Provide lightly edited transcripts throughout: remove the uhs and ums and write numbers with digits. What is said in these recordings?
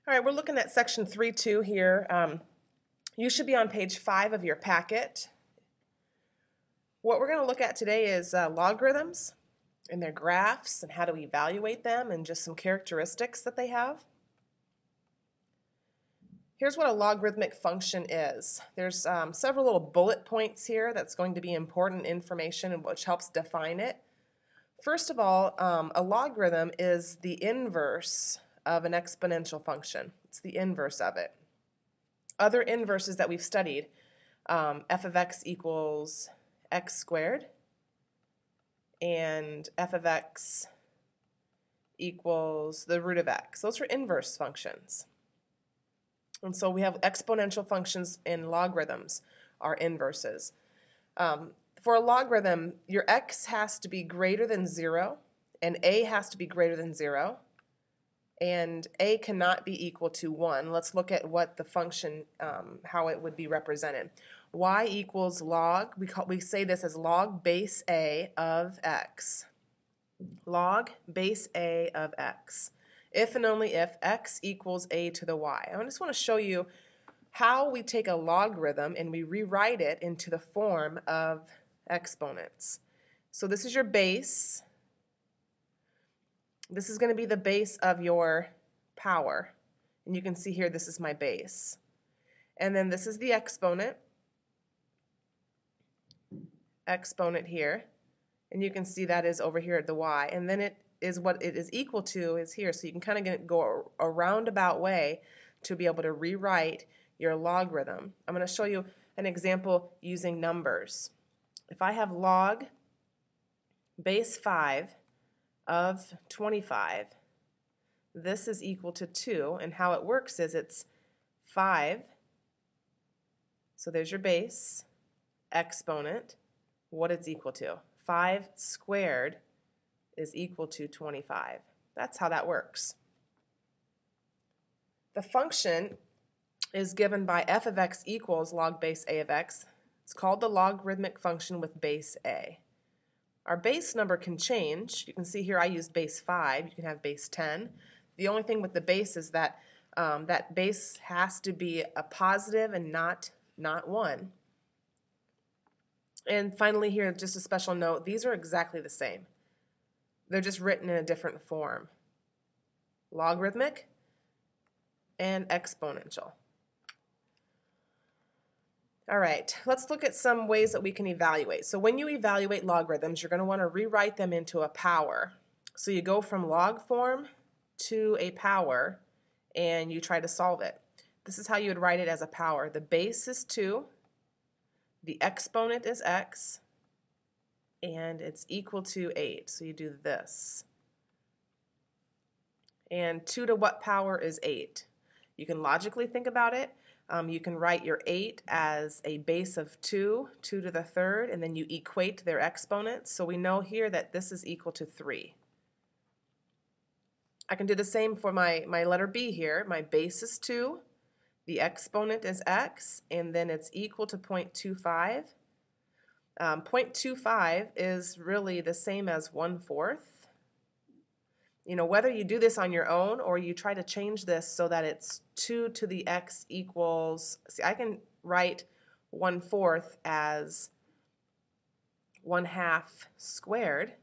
All right, we're looking at section 3.2 here. You should be on page 5 of your packet. What we're going to look at today is logarithms and their graphs and how to evaluate them and just some characteristics that they have. Here's what a logarithmic function is. There's several little bullet points here that's going to be important information and which helps define it. First of all, a logarithm is the inverse of an exponential function. It's the inverse of it. Other inverses that we've studied, f of x equals x squared and f of x equals the root of x. Those are inverse functions. And so we have exponential functions in logarithms are inverses. For a logarithm, your x has to be greater than 0 and a has to be greater than 0 and a cannot be equal to 1. Let's look at what the function, how it would be represented. Y equals log, we say this as log base a of x. Log base a of x. If and only if x equals a to the y. I just want to show you how we take a logarithm and we rewrite it into the form of exponents. So this is your base. This is going to be the base of your power. And you can see here this is my base. And then this is the exponent. Exponent here. And you can see that is over here at the y. And then it is what it is equal to is here. So you can kind of go a roundabout way to be able to rewrite your logarithm. I'm going to show you an example using numbers. If I have log base 5 of 25, this is equal to 2, and how it works is it's 5, so there's your base, exponent, what it's equal to. 5 squared is equal to 25. That's how that works. The function is given by f of x equals log base a of x. It's called the logarithmic function with base a. Our base number can change. You can see here I used base 5. You can have base 10. The only thing with the base is that that base has to be a positive and not 1. And finally here, just a special note, these are exactly the same. They're just written in a different form. Logarithmic and exponential. All right, let's look at some ways that we can evaluate. So when you evaluate logarithms, you're going to want to rewrite them into a power. So you go from log form to a power and you try to solve it. This is how you would write it as a power. The base is 2, the exponent is x, and it's equal to 8. So you do this. And 2 to what power is 8? You can logically think about it. You can write your 8 as a base of 2, 2 to the third, and then you equate their exponents. So we know here that this is equal to 3. I can do the same for my letter B here. My base is 2, the exponent is x, and then it's equal to 0.25. 0.25 is really the same as 1/4. You know, whether you do this on your own or you try to change this so that it's 2 to the x equals, see, I can write 1/4 as 1/2 squared,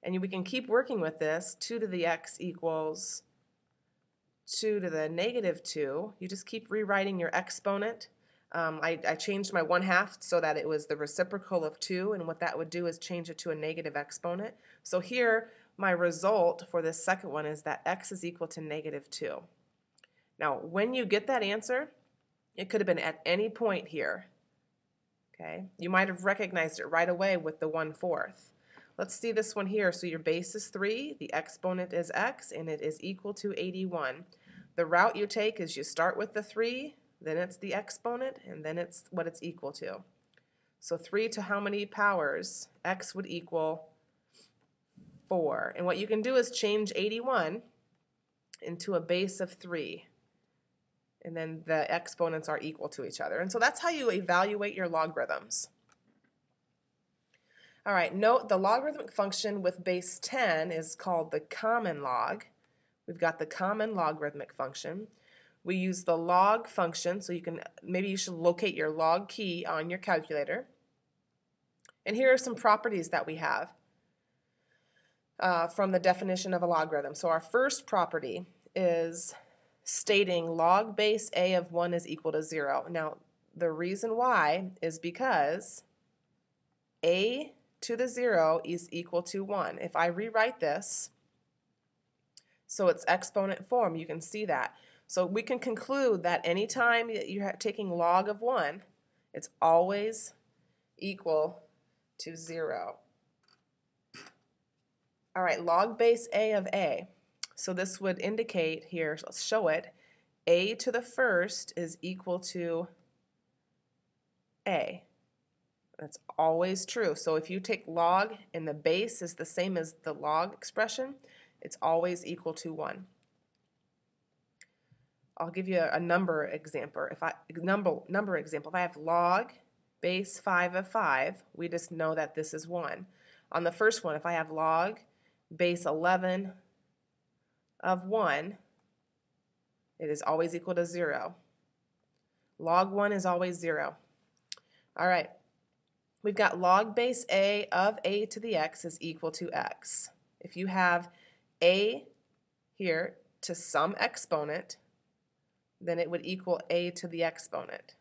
and we can keep working with this. 2 to the x equals 2 to the negative 2. You just keep rewriting your exponent. I changed my 1/2 so that it was the reciprocal of 2, and what that would do is change it to a negative exponent. So here, my result for this second one is that x is equal to negative 2. Now, when you get that answer, it could have been at any point here. Okay, you might have recognized it right away with the 1/4. Let's see this one here. So your base is 3, the exponent is x, and it is equal to 81. The route you take is you start with the 3, then it's the exponent, and then it's what it's equal to. So 3 to how many powers? X would equal 4. And what you can do is change 81 into a base of 3. And then the exponents are equal to each other. And so that's how you evaluate your logarithms. All right, note the logarithmic function with base 10 is called the common log. We've got the common logarithmic function. We use the log function, so maybe you should locate your log key on your calculator. And here are some properties that we have from the definition of a logarithm. So our first property is stating log base a of 1 is equal to 0. Now, the reason why is because a to the 0 is equal to 1. If I rewrite this, so it's exponent form, you can see that. So we can conclude that anytime you're taking log of 1, it's always equal to 0. All right, log base a of a. So this would indicate here, let's show it, a to the first is equal to a. That's always true. So if you take log and the base is the same as the log expression, it's always equal to 1. I'll give you a number example. If I have log base 5 of 5, we just know that this is 1. On the first one, if I have log base 11 of 1, it is always equal to 0. Log 1 is always 0. All right. We've got log base a of a to the x is equal to x. If you have a here to some exponent, then it would equal a to the exponent.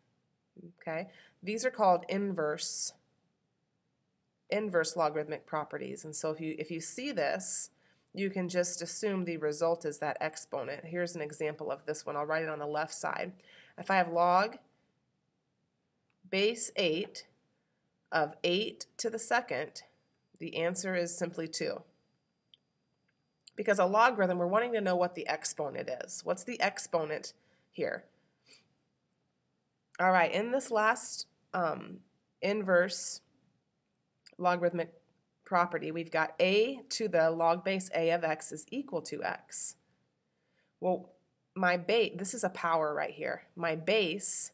Okay? These are called inverse logarithmic properties. And so if you see this, you can just assume the result is that exponent. Here's an example of this one. I'll write it on the left side. If I have log base 8 of 8 to the second, the answer is simply 2. Because a logarithm, we're wanting to know what the exponent is. What's the exponent here? All right, in this last inverse logarithmic property, we've got a to the log base a of x is equal to x. Well, my base, this is a power right here. My base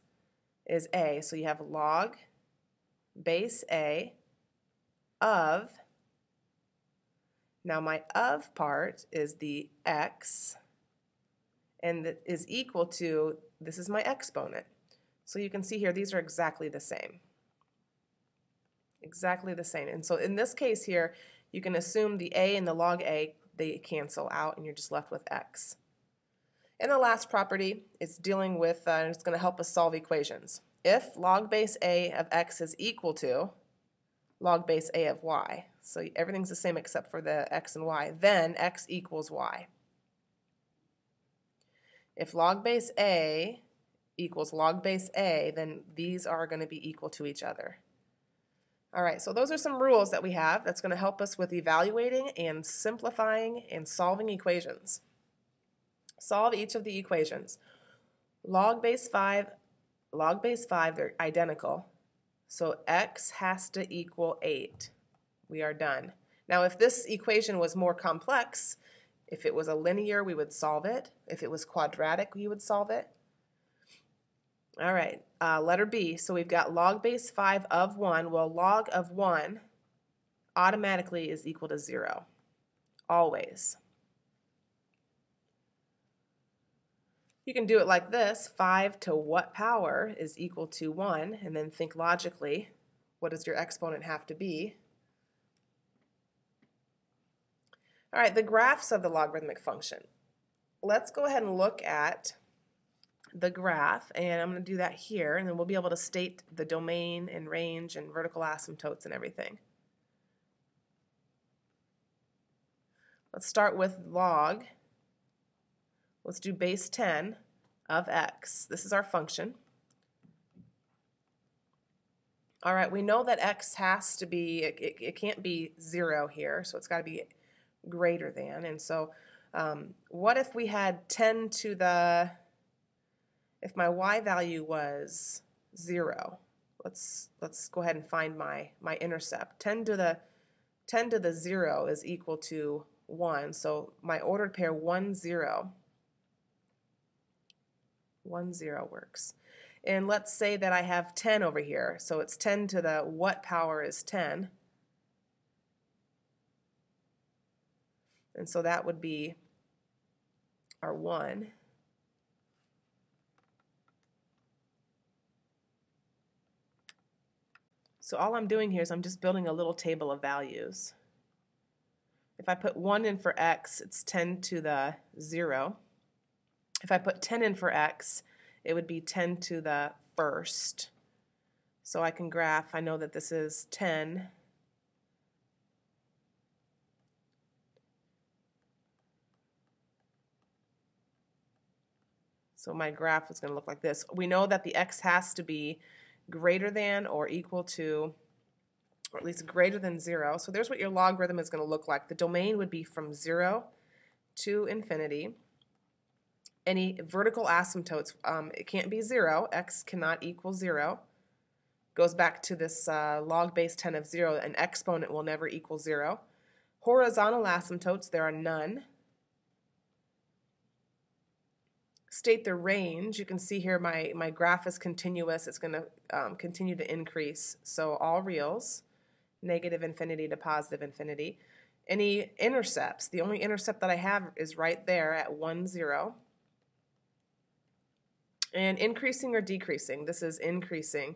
is a, so you have log base a of, now my of part is the x, and that is equal to, this is my exponent. So you can see here, these are exactly the same. Exactly the same. And so in this case here, you can assume the a and the log a, they cancel out, and you're just left with x. And the last property is dealing with, it's going to help us solve equations. If log base a of x is equal to log base a of y, so everything's the same except for the x and y, then x equals y. If log base a equals log base a, then these are going to be equal to each other. All right, so those are some rules that we have that's going to help us with evaluating and simplifying and solving equations. Solve each of the equations. Log base 5, they're identical. So x has to equal 8. We are done. Now, if this equation was more complex, if it was a linear, we would solve it. If it was quadratic, we would solve it. All right, letter B. So we've got log base 5 of 1. Well, log of 1 automatically is equal to 0. Always. You can do it like this. 5 to what power is equal to 1? And then think logically, what does your exponent have to be? All right, the graphs of the logarithmic function. Let's go ahead and look at the graph, and I'm going to do that here, and then we'll be able to state the domain and range and vertical asymptotes and everything. Let's start with log. Let's do base 10 of x. This is our function. All right, we know that x has to be, it can't be 0 here, so it's got to be greater than. And so what if we had 10 to the, if my y value was 0, let's go ahead and find my intercept. 10 to the 0 is equal to 1, so my ordered pair 1, 0. 1, 0 works. And let's say that I have 10 over here, so it's 10 to the what power is 10? And so that would be our 1. So all I'm doing here is I'm just building a little table of values. If I put 1 in for x, it's 10 to the 0. If I put 10 in for x, it would be 10 to the first. So I can graph, I know that this is 10. So my graph is going to look like this. We know that the x has to be greater than or equal to, or at least greater than 0. So there's what your logarithm is going to look like. The domain would be from 0 to infinity. Any vertical asymptotes, it can't be 0. X cannot equal 0. Goes back to this log base 10 of 0. An exponent will never equal 0. Horizontal asymptotes, there are none. State the range. You can see here my graph is continuous. It's going to continue to increase. So all reals, negative infinity to positive infinity. Any intercepts, the only intercept that I have is right there at 1, 0. And increasing or decreasing, this is increasing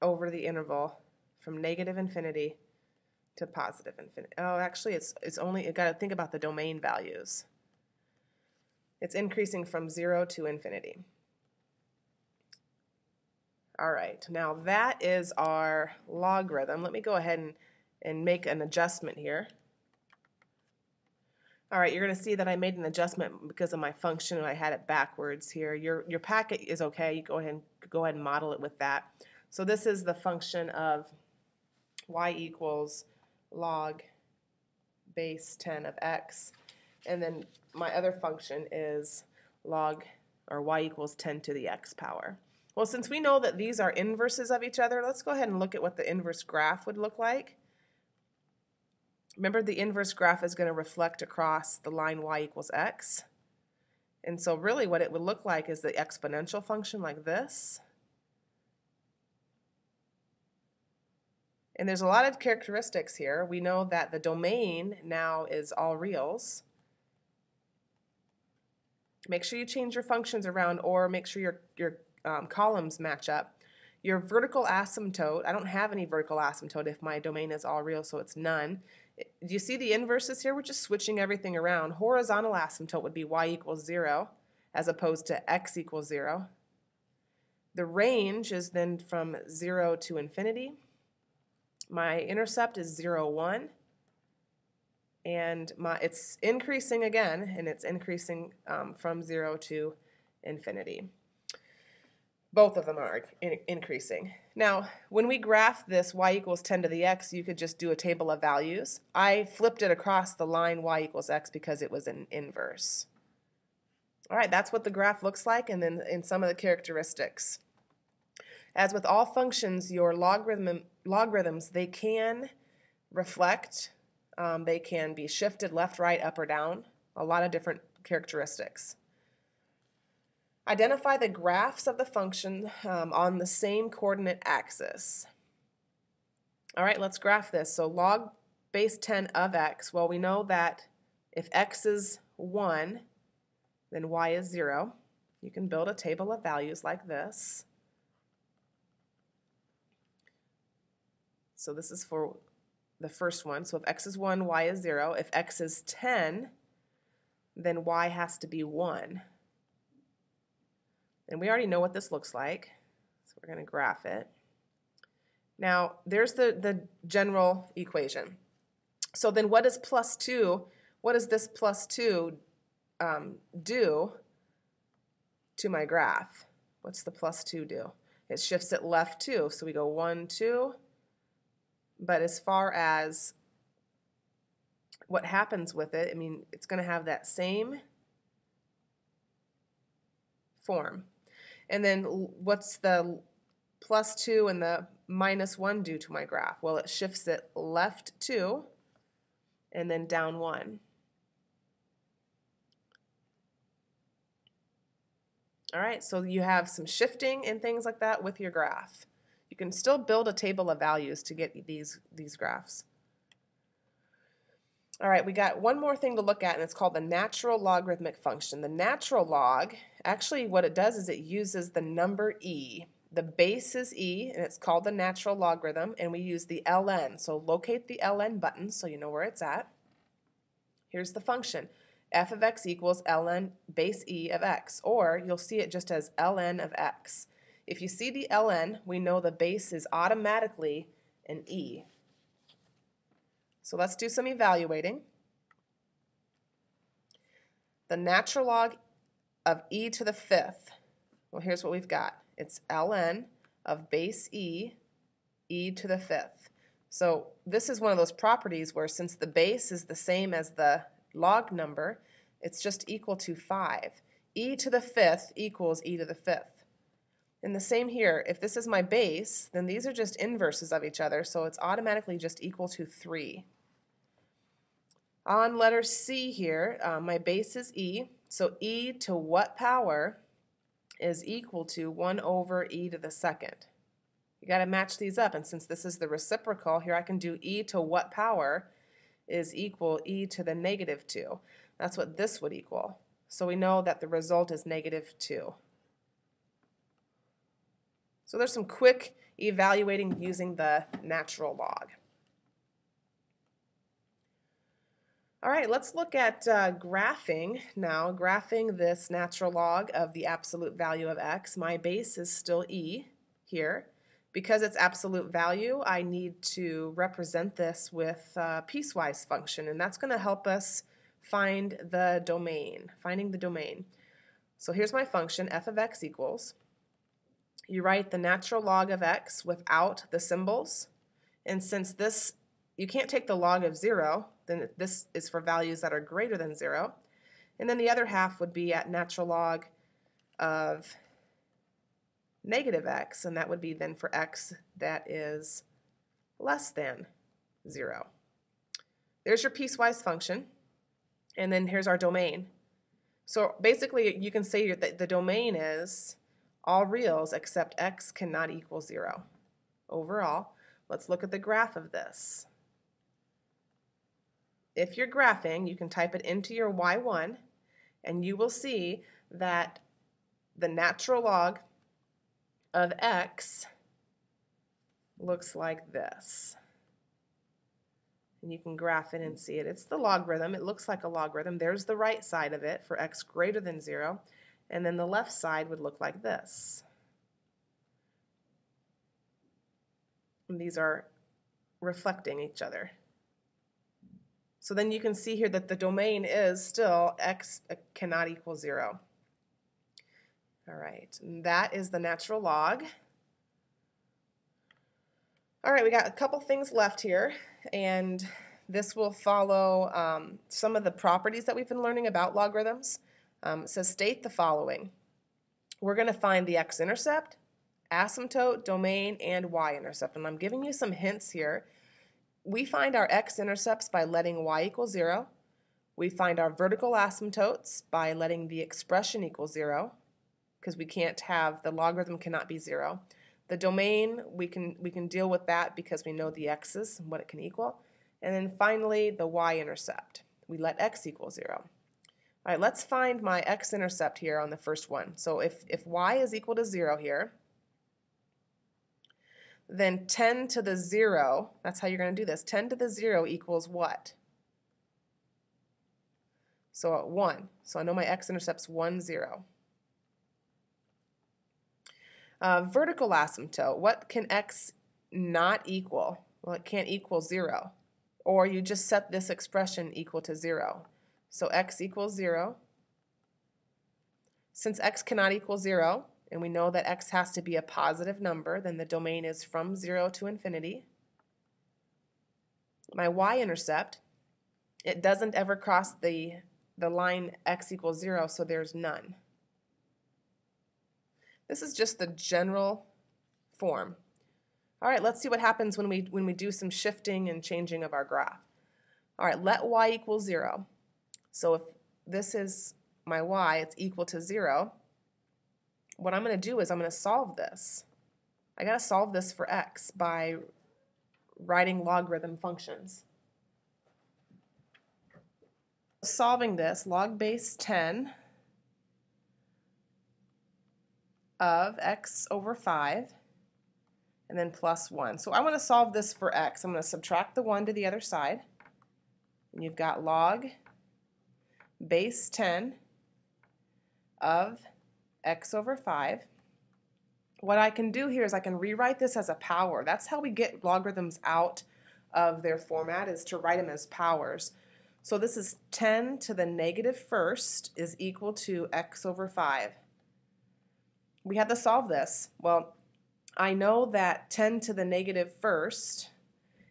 over the interval from negative infinity to positive infinity. Oh, actually, it's only, you got to think about the domain values. It's increasing from 0 to infinity. All right, now that is our logarithm. Let me go ahead and make an adjustment here. All right, you're going to see that I made an adjustment because of my function and I had it backwards here. Your packet is okay. You go ahead and model it with that. So this is the function of y equals log base 10 of x. And then my other function is log, or y equals 10 to the x power. Well, since we know that these are inverses of each other, let's go ahead and look at what the inverse graph would look like. Remember, the inverse graph is going to reflect across the line y equals x. And so really what it would look like is the exponential function like this. And there's a lot of characteristics here. We know that the domain now is all reals. Make sure you change your functions around, or make sure your columns match up. Your vertical asymptote, I don't have any vertical asymptote if my domain is all real, so it's none. Do you see the inverses here? We're just switching everything around. Horizontal asymptote would be y equals 0 as opposed to x equals 0. The range is then from 0 to infinity. My intercept is 0, 1. And it's increasing again, and it's increasing from 0 to infinity. Both of them are increasing. Now, when we graph this y equals 10 to the x, you could just do a table of values. I flipped it across the line y equals x because it was an inverse. All right, that's what the graph looks like, and then in some of the characteristics. As with all functions, your logarithms, they can reflect. They can be shifted left, right, up, or down. A lot of different characteristics. Identify the graphs of the function on the same coordinate axis. All right, let's graph this. So log base 10 of x, well, we know that if x is 1, then y is 0. You can build a table of values like this. So this is for the first one. So if x is 1, y is 0. If x is 10, then y has to be 1. And we already know what this looks like, so we're going to graph it. Now, there's the general equation. So then what is plus 2? What does this plus 2 do to my graph? What's the plus 2 do? It shifts it left 2. So we go 1, 2. But as far as what happens with it, I mean, it's going to have that same form. And then what's the plus 2 and the minus 1 do to my graph? Well, it shifts it left 2 and then down 1. All right, so you have some shifting and things like that with your graph. You can still build a table of values to get these graphs. All right, we got one more thing to look at, and it's called the natural logarithmic function. The natural log, actually what it does is it uses the number e The base is e, and it's called the natural logarithm, and we use the ln. So locate the ln button so you know where it's at. Here's the function. F of x equals ln base e of x, or you'll see it just as ln of x. If you see the ln, we know the base is automatically an e. So let's do some evaluating. The natural log of e to the fifth, well, here's what we've got. It's ln of base e, e to the fifth. So this is one of those properties where since the base is the same as the log number, it's just equal to 5. E to the fifth equals e to the fifth. And the same here, if this is my base, then these are just inverses of each other, so it's automatically just equal to 3. On letter C here, my base is e, so e to what power is equal to 1 over e to the second. You got to match these up, and since this is the reciprocal, here I can do e to what power is equal e to the negative 2. That's what this would equal. So we know that the result is negative 2. So there's some quick evaluating using the natural log. All right, let's look at graphing now. Graphing this natural log of the absolute value of x. My base is still e here. Because it's absolute value, I need to represent this with a piecewise function, and that's going to help us find the domain, finding the domain. So here's my function, f of x equals. You write the natural log of x without the symbols, and since this, you can't take the log of 0, then this is for values that are greater than 0. And then the other half would be at natural log of negative x, and that would be then for x that is less than 0. There's your piecewise function, and then here's our domain. So basically you can say that the domain is all reals except x cannot equal 0. Overall, let's look at the graph of this. If you're graphing, you can type it into your y1, and you will see that the natural log of x looks like this. And you can graph it and see it. It's the logarithm. It looks like a logarithm. There's the right side of it for x greater than 0. And then the left side would look like this. And these are reflecting each other. So then you can see here that the domain is still x cannot equal 0. All right, and that is the natural log. All right, we got a couple things left here, and this will follow some of the properties that we've been learning about logarithms. It says state the following. We're going to find the x-intercept, asymptote, domain, and y-intercept, and I'm giving you some hints here. We find our x-intercepts by letting y equal 0. We find our vertical asymptotes by letting the expression equal 0, because we can't have, the logarithm cannot be 0. The domain, we can deal with that because we know the x's and what it can equal. And then finally, the y-intercept. We let x equal 0. All right, let's find my x-intercept here on the first one. So if y is equal to 0 here, then 10 to the 0, that's how you're going to do this. 10 to the 0 equals what? So 1. So I know my x-intercept's 1, 0. Vertical asymptote, what can x not equal? Well, it can't equal 0. Or you just set this expression equal to 0. So x equals 0. Since x cannot equal 0, and we know that x has to be a positive number, then the domain is from 0 to infinity. My y-intercept, it doesn't ever cross the line x equals 0, so there's none. This is just the general form. All right, let's see what happens when we do some shifting and changing of our graph. All right, let y equal 0. So if this is my y, it's equal to 0. What I'm going to do is I'm going to solve this. I got to solve this for x by writing logarithm functions. Solving this, log base 10 of x over 5, and then plus 1. So I want to solve this for x. I'm going to subtract the 1 to the other side, and you've got log base 10 of x over 5. What I can do here is I can rewrite this as a power. That's how we get logarithms out of their format, is to write them as powers. So this is 10 to the negative first is equal to x over 5. We have to solve this. Well, I know that 10 to the negative first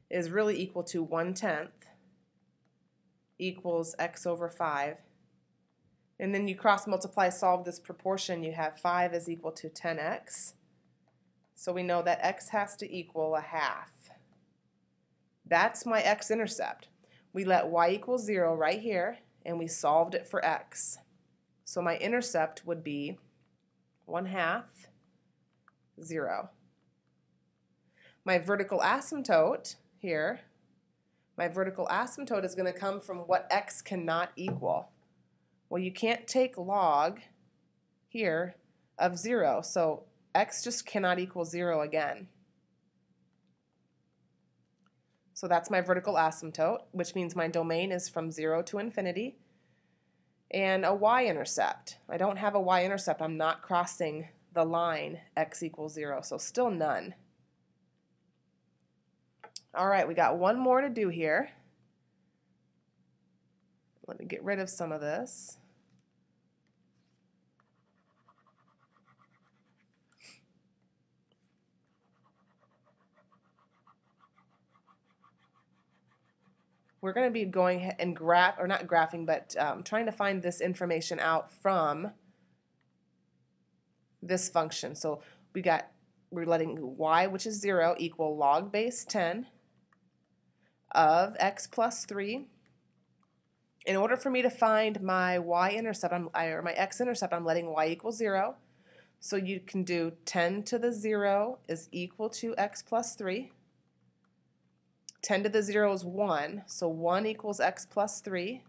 is really equal to 1/10 equals x over 5. And then you cross multiply, solve this proportion. You have 5 is equal to 10x. So we know that x has to equal a half. That's my x-intercept. We let y equal 0 right here, and we solved it for x. So my intercept would be 1/2, 0. My vertical asymptote here, my vertical asymptote is going to come from what x cannot equal. Well, you can't take log here of 0, so x just cannot equal 0 again. So that's my vertical asymptote, which means my domain is from 0 to infinity. And a y-intercept. I don't have a y-intercept. I'm not crossing the line x equals 0, so still none. All right, we got one more to do here. Let me get rid of some of this. We're going to be going and not graphing, but trying to find this information out from this function. So we're letting y, which is 0, equal log base 10 of x plus 3. In order for me to find my y-intercept, or my x-intercept, I'm letting y equal 0. So you can do 10 to the 0 is equal to x plus 3. 10 to the 0 is 1, so 1 equals x plus 3,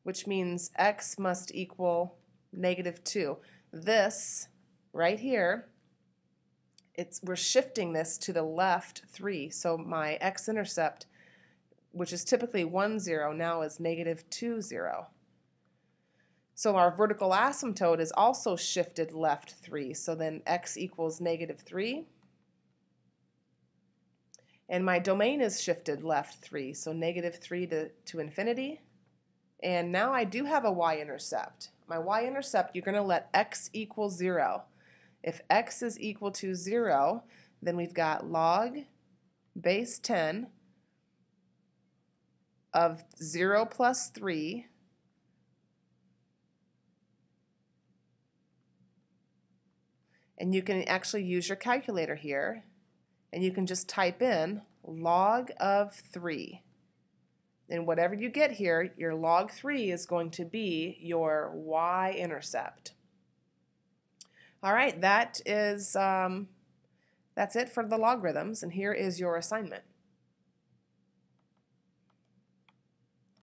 which means x must equal negative 2. This, right here, we're shifting this to the left 3, so my x-intercept, which is typically 1, 0, now is negative 2, 0. So our vertical asymptote is also shifted left 3, so then x equals negative 3. And my domain is shifted left 3, so negative 3 to infinity. And now I do have a y-intercept. My y-intercept, you're going to let x equal 0. If x is equal to 0, then we've got log base 10 of 0 plus 3 and you can actually use your calculator here, and you can just type in log of 3. And whatever you get here, your log 3 is going to be your y-intercept. All right, that's it for the logarithms, and here is your assignment.